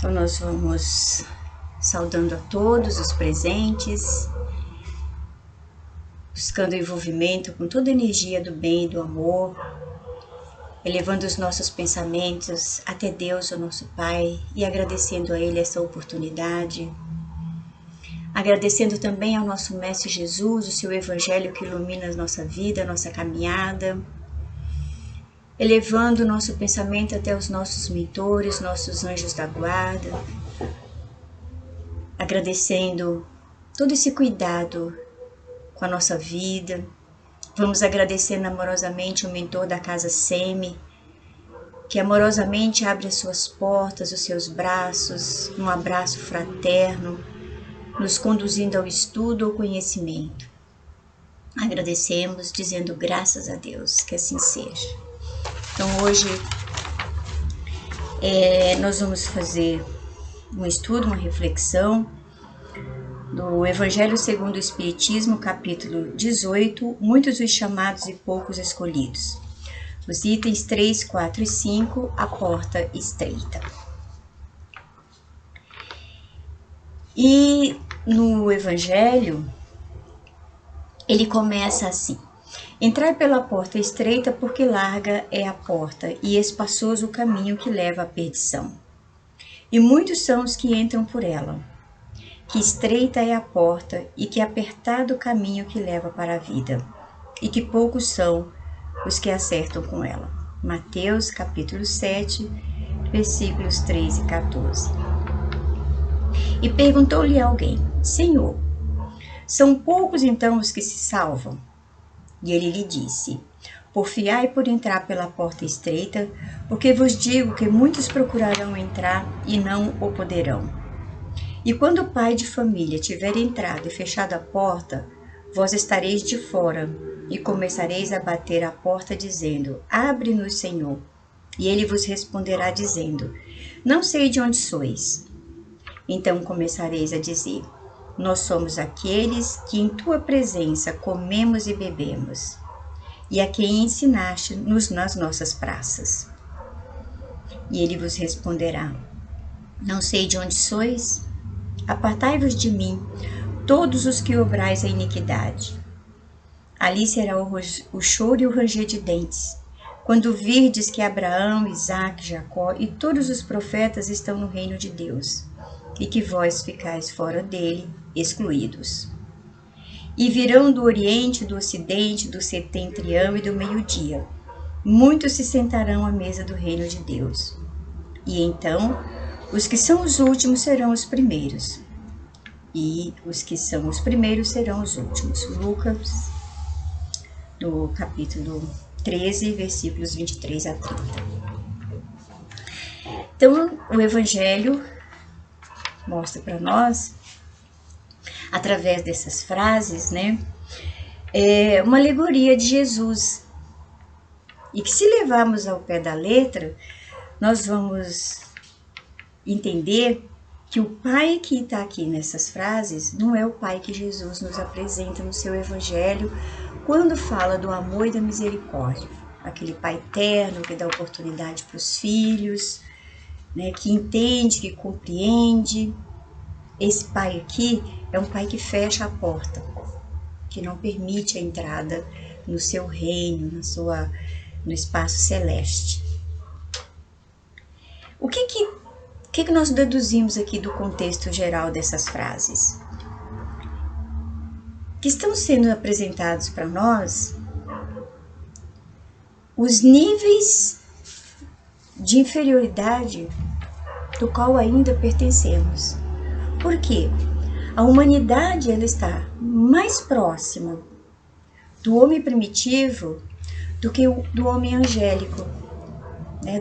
Então nós vamos saudando a todos os presentes, buscando o envolvimento com toda a energia do bem e do amor, elevando os nossos pensamentos até Deus, o nosso Pai, e agradecendo a Ele essa oportunidade. Agradecendo também ao nosso Mestre Jesus, o seu Evangelho que ilumina a nossa vida, a nossa caminhada. Elevando o nosso pensamento até os nossos mentores, nossos anjos da guarda. Agradecendo todo esse cuidado com a nossa vida. Vamos agradecendo amorosamente o mentor da Casa Semi, que amorosamente abre as suas portas, os seus braços, num abraço fraterno, nos conduzindo ao estudo ou conhecimento. Agradecemos, dizendo graças a Deus, que assim seja. Então hoje nós vamos fazer um estudo, uma reflexão do Evangelho segundo o Espiritismo, capítulo 18, muitos os chamados e poucos escolhidos. Os itens 3, 4 e 5, a porta estreita. E no Evangelho, ele começa assim: entrai pela porta estreita, porque larga é a porta e espaçoso o caminho que leva à perdição. E muitos são os que entram por ela. Que estreita é a porta e que apertado o caminho que leva para a vida. E que poucos são os que acertam com ela. Mateus capítulo 7, versículos 3 e 14. E perguntou-lhe alguém: Senhor, são poucos então os que se salvam? E ele lhe disse: porfiai por entrar pela porta estreita, porque vos digo que muitos procurarão entrar e não o poderão. E quando o pai de família tiver entrado e fechado a porta, vós estareis de fora e começareis a bater à porta, dizendo: abre-nos, Senhor. E ele vos responderá dizendo: não sei de onde sois. Então começareis a dizer: nós somos aqueles que em tua presença comemos e bebemos, e a quem ensinaste nas nossas praças. E ele vos responderá: não sei de onde sois. Apartai-vos de mim, todos os que obrais a iniquidade. Ali será o choro e o ranger de dentes, quando virdes que Abraão, Isaque, Jacó e todos os profetas estão no reino de Deus, e que vós ficais fora dele, excluídos. E virão do oriente, do ocidente, do setentrião e do meio-dia. Muitos se sentarão à mesa do reino de Deus. E então, os que são os últimos serão os primeiros, e os que são os primeiros serão os últimos. Lucas, no capítulo 13, versículos 23 a 30. Então, o Evangelho mostra para nós, através dessas frases, uma alegoria de Jesus. E que, se levarmos ao pé da letra, nós vamos entender que o Pai que está aqui nessas frases não é o Pai que Jesus nos apresenta no seu Evangelho quando fala do amor e da misericórdia. Aquele Pai eterno que dá oportunidade para os filhos, que entende, que compreende. Esse Pai aqui é um Pai que fecha a porta, que não permite a entrada no seu reino, no espaço celeste. O que nós deduzimos aqui do contexto geral dessas frases? Que estão sendo apresentados para nós os níveis de inferioridade do qual ainda pertencemos. Por quê? A humanidade ela está mais próxima do homem primitivo do que do homem angélico,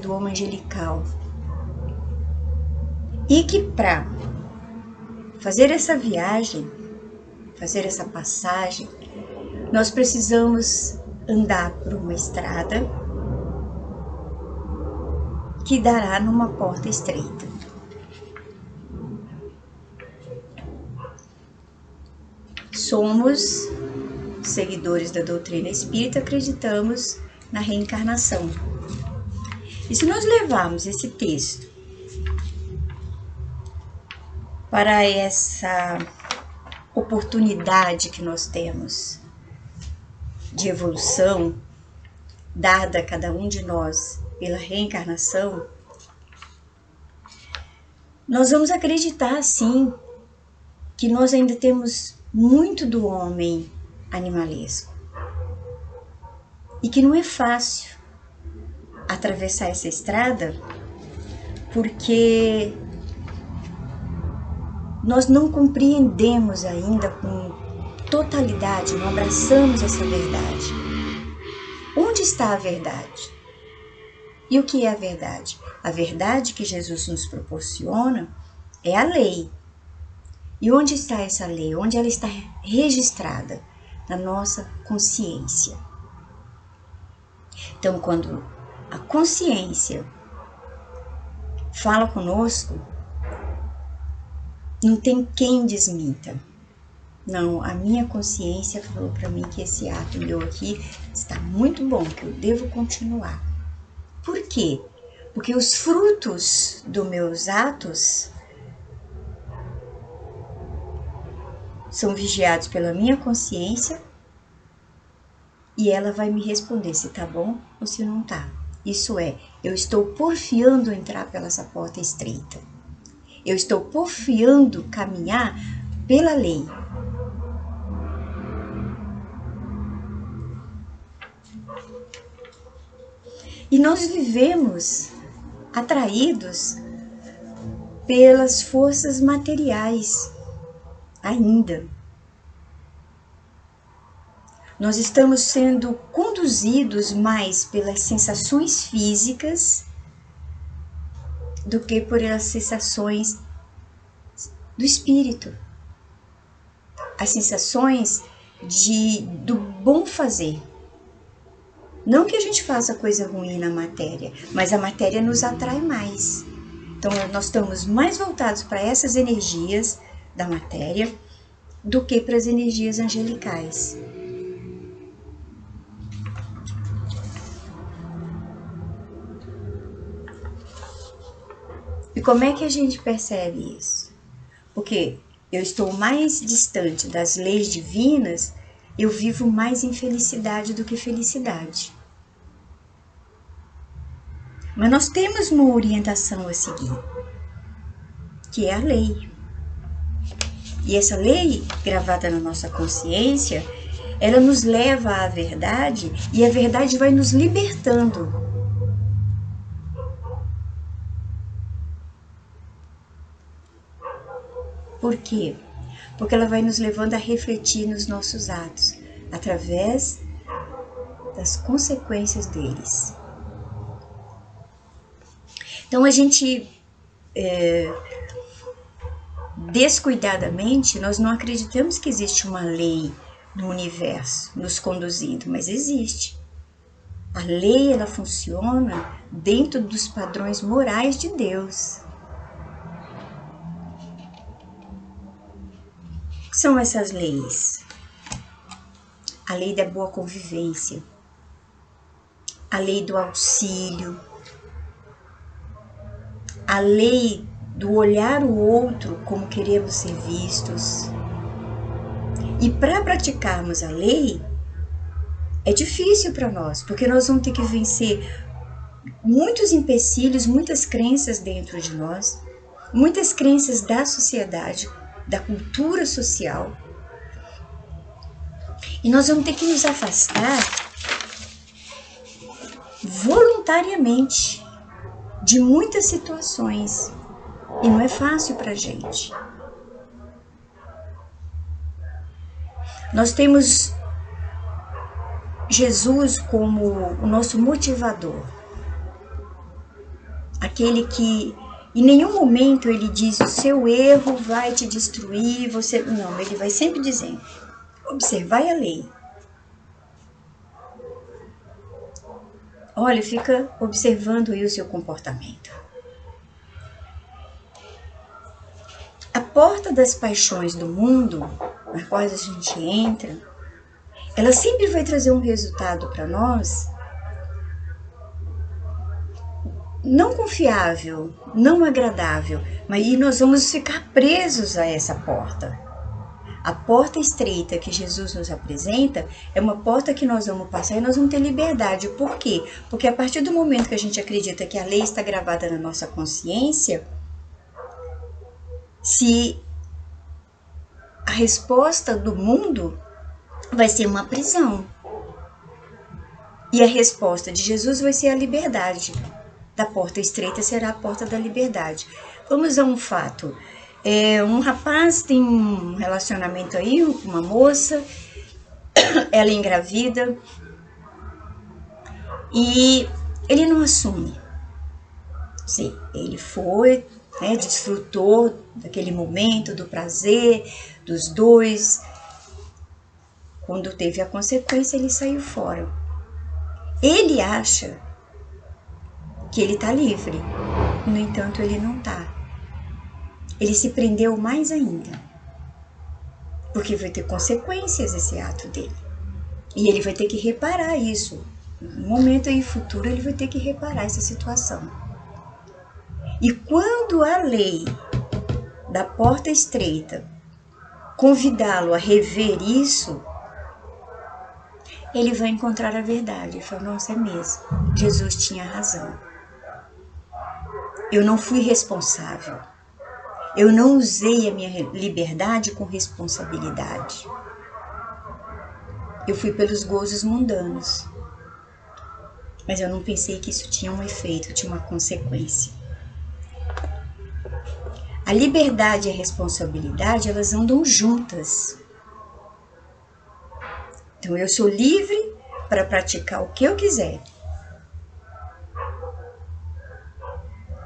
do homem angelical. E que para fazer essa viagem, fazer essa passagem, nós precisamos andar por uma estrada que dará numa porta estreita. Somos seguidores da doutrina espírita, acreditamos na reencarnação. E se nós levarmos esse texto para essa oportunidade que nós temos de evolução, dada a cada um de nós pela reencarnação, nós vamos acreditar sim que nós ainda temos muito do homem animalesco e que não é fácil atravessar essa estrada, porque nós não compreendemos ainda com totalidade, não abraçamos essa verdade. Onde está a verdade? E o que é a verdade? A verdade que Jesus nos proporciona é a lei. E onde está essa lei? Onde ela está registrada? Na nossa consciência. Então, quando a consciência fala conosco, não tem quem desminta. Não, a minha consciência falou para mim que esse ato meu aqui está muito bom, que eu devo continuar. Por quê? Porque os frutos dos meus atos são vigiados pela minha consciência e ela vai me responder se tá bom ou se não tá. Isso é, eu estou porfiando entrar pela essa porta estreita. Eu estou porfiando caminhar pela lei. E nós vivemos atraídos pelas forças materiais ainda. Nós estamos sendo conduzidos mais pelas sensações físicas do que por as sensações do espírito. As sensações do bom fazer. Não que a gente faça coisa ruim na matéria, mas a matéria nos atrai mais. Então, nós estamos mais voltados para essas energias da matéria do que para as energias angelicais. E como é que a gente percebe isso? Porque eu estou mais distante das leis divinas, eu vivo mais infelicidade do que felicidade. Mas nós temos uma orientação a seguir, que é a lei. E essa lei, gravada na nossa consciência, ela nos leva à verdade e a verdade vai nos libertando. Por quê? Porque ela vai nos levando a refletir nos nossos atos, através das consequências deles. Então, a gente, descuidadamente, nós não acreditamos que existe uma lei no universo nos conduzindo, mas existe. A lei, ela funciona dentro dos padrões morais de Deus. O que são essas leis? A lei da boa convivência, a lei do auxílio, a lei do olhar o outro como queremos ser vistos. E para praticarmos a lei, é difícil para nós, porque nós vamos ter que vencer muitos empecilhos, muitas crenças dentro de nós, muitas crenças da sociedade, da cultura social. E nós vamos ter que nos afastar voluntariamente de muitas situações. E não é fácil para a gente. Nós temos Jesus como o nosso motivador. Aquele que em nenhum momento ele diz o seu erro vai te destruir, você... Não, ele vai sempre dizendo, observai a lei. Olha, fica observando aí o seu comportamento. A porta das paixões do mundo, na qual a gente entra, ela sempre vai trazer um resultado para nós não confiável, não agradável, mas e nós vamos ficar presos a essa porta. A porta estreita que Jesus nos apresenta é uma porta que nós vamos passar e nós vamos ter liberdade. Por quê? Porque a partir do momento que a gente acredita que a lei está gravada na nossa consciência, se a resposta do mundo vai ser uma prisão. E a resposta de Jesus vai ser a liberdade. Da porta estreita será a porta da liberdade. Vamos a um fato. Um rapaz tem um relacionamento aí com uma moça, ela é engravida e ele não assume. Sim, ele foi, né, desfrutou daquele momento, do prazer dos dois. Quando teve a consequência, ele saiu fora. Ele acha que ele está livre, no entanto, ele não está. Ele se prendeu mais ainda, porque vai ter consequências esse ato dele. E ele vai ter que reparar isso. No momento aí futuro, ele vai ter que reparar essa situação. E quando a lei da porta estreita convidá-lo a rever isso, ele vai encontrar a verdade. Ele fala, nossa, é mesmo, Jesus tinha razão. Eu não fui responsável. Eu não usei a minha liberdade com responsabilidade. Eu fui pelos gozos mundanos. Mas eu não pensei que isso tinha um efeito, tinha uma consequência. A liberdade e a responsabilidade, elas andam juntas. Então, eu sou livre para praticar o que eu quiser.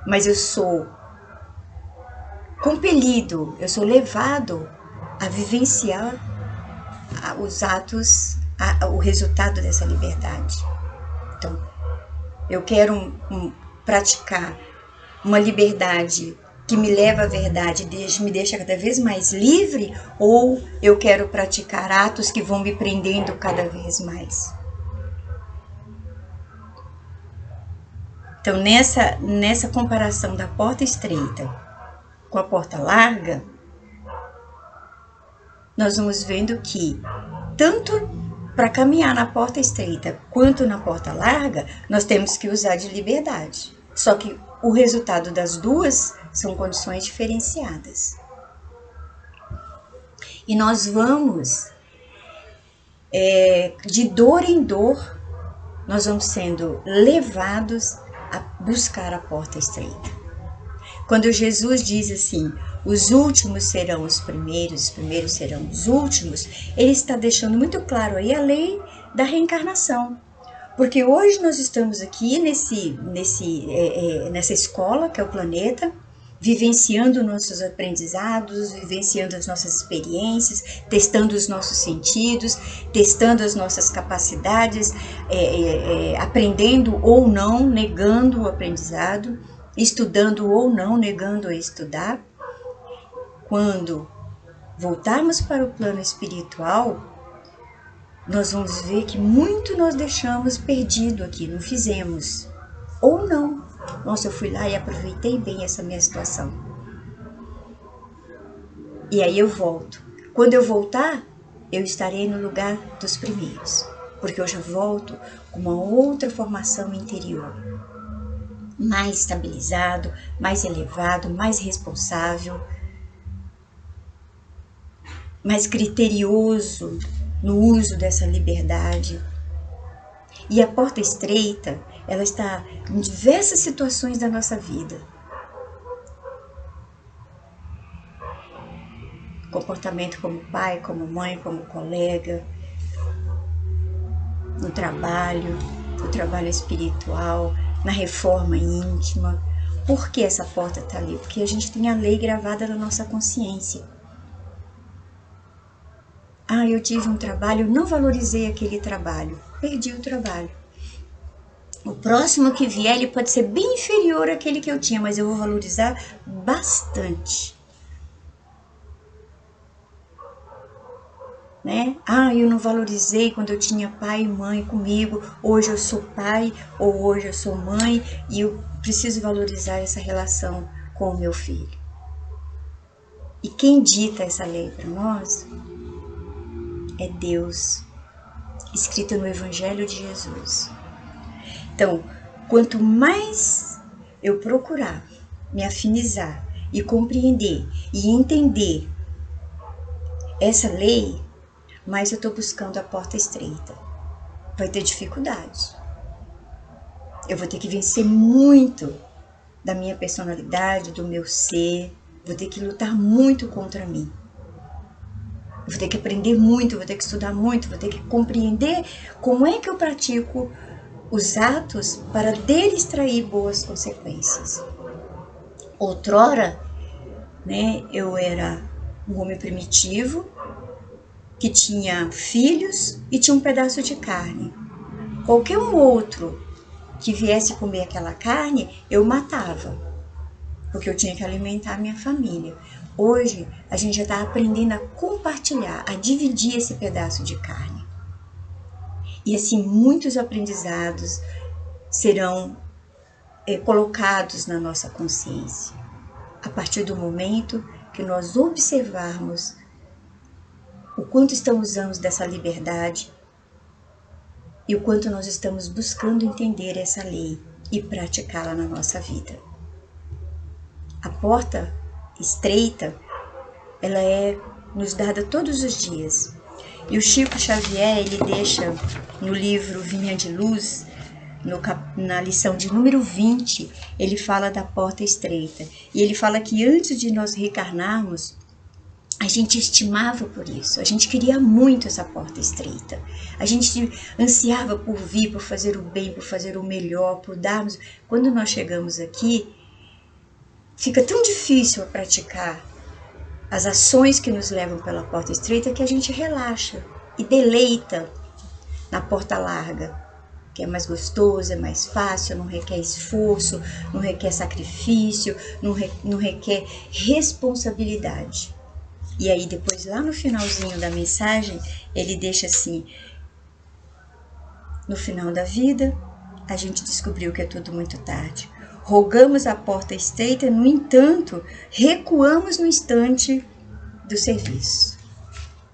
Mas eu sou compelido, eu sou levado a vivenciar os atos, o resultado dessa liberdade. Então, eu quero praticar uma liberdade que me leva à verdade, me deixa cada vez mais livre, ou eu quero praticar atos que vão me prendendo cada vez mais. Então, nessa comparação da porta estreita com a porta larga, nós vamos vendo que tanto para caminhar na porta estreita quanto na porta larga, nós temos que usar de liberdade. Só que o resultado das duas são condições diferenciadas. E nós vamos, de dor em dor, nós vamos sendo levados a buscar a porta estreita. Quando Jesus diz assim, os últimos serão os primeiros serão os últimos, ele está deixando muito claro aí a lei da reencarnação. Porque hoje nós estamos aqui nessa escola, que é o planeta, vivenciando nossos aprendizados, vivenciando as nossas experiências, testando os nossos sentidos, testando as nossas capacidades, aprendendo ou não, negando o aprendizado, estudando ou não, negando a estudar. Quando voltarmos para o plano espiritual, nós vamos ver que muito nós deixamos perdido aqui, não fizemos. Ou não. Nossa, eu fui lá e aproveitei bem essa minha situação. E aí eu volto. Quando eu voltar, eu estarei no lugar dos primeiros. Porque eu já volto com uma outra formação interior. Mais estabilizado, mais elevado, mais responsável, mais criterioso no uso dessa liberdade. E a porta estreita, ela está em diversas situações da nossa vida. Comportamento como pai, como mãe, como colega, no trabalho espiritual, na reforma íntima. Por que essa porta está ali? Porque a gente tem a lei gravada na nossa consciência. Ah, eu tive um trabalho, não valorizei aquele trabalho, perdi o trabalho. O próximo que vier, ele pode ser bem inferior àquele que eu tinha, mas eu vou valorizar bastante. Né? Ah, eu não valorizei quando eu tinha pai e mãe comigo, hoje eu sou pai ou hoje eu sou mãe e eu preciso valorizar essa relação com o meu filho. E quem dita essa lei para nós é Deus, escrito no Evangelho de Jesus. Então, quanto mais eu procurar me afinizar e compreender e entender essa lei, mais eu estou buscando a porta estreita. Vai ter dificuldades. Eu vou ter que vencer muito da minha personalidade, do meu ser. Vou ter que lutar muito contra mim. Vou ter que aprender muito, vou ter que estudar muito, vou ter que compreender como é que eu pratico os atos para deles extrair boas consequências. Outrora, eu era um homem primitivo, que tinha filhos e tinha um pedaço de carne. Qualquer um outro que viesse comer aquela carne, eu matava, porque eu tinha que alimentar a minha família. Hoje, a gente já está aprendendo a compartilhar, a dividir esse pedaço de carne. E assim, muitos aprendizados serão colocados na nossa consciência, a partir do momento que nós observarmos o quanto estamos usando dessa liberdade e o quanto nós estamos buscando entender essa lei e praticá-la na nossa vida. A porta estreita, ela é nos dada todos os dias. E o Chico Xavier, ele deixa no livro Vinha de Luz, na lição de número 20, ele fala da porta estreita. E ele fala que antes de nós reencarnarmos, a gente estimava por isso, a gente queria muito essa porta estreita. A gente ansiava por vir, por fazer o bem, por fazer o melhor, por darmos. Quando nós chegamos aqui, fica tão difícil a praticar as ações que nos levam pela porta estreita que a gente relaxa e deleita na porta larga, que é mais gostoso, é mais fácil, não requer esforço, não requer sacrifício, não requer responsabilidade. E aí depois, lá no finalzinho da mensagem, ele deixa assim: no final da vida, a gente descobriu que é tudo muito tarde. Rogamos a porta estreita, no entanto, recuamos no instante do serviço.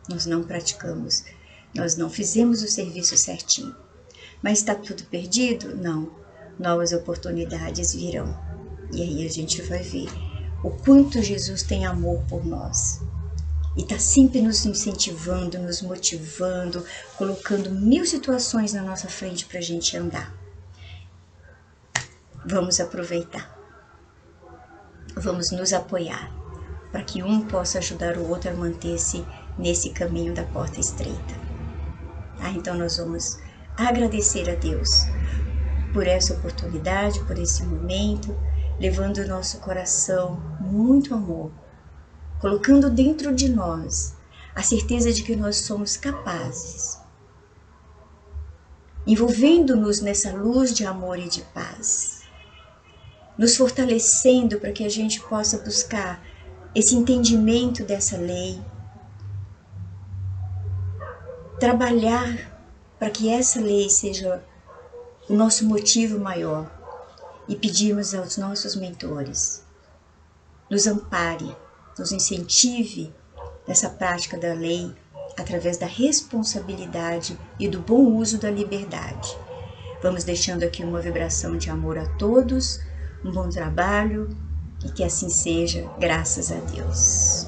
Nós não praticamos, nós não fizemos o serviço certinho. Mas está tudo perdido? Não. Novas oportunidades virão. E aí a gente vai ver o quanto Jesus tem amor por nós. E está sempre nos incentivando, nos motivando, colocando 1000 situações na nossa frente para a gente andar. Vamos aproveitar. Vamos nos apoiar, para que um possa ajudar o outro a manter-se nesse caminho da porta estreita. Então nós vamos agradecer a Deus por essa oportunidade, por esse momento, levando o nosso coração muito amor, colocando dentro de nós a certeza de que nós somos capazes, envolvendo-nos nessa luz de amor e de paz, nos fortalecendo para que a gente possa buscar esse entendimento dessa lei, trabalhar para que essa lei seja o nosso motivo maior e pedirmos aos nossos mentores, nos ampare, nos incentive nessa prática da lei através da responsabilidade e do bom uso da liberdade. Vamos deixando aqui uma vibração de amor a todos, um bom trabalho e que assim seja, graças a Deus.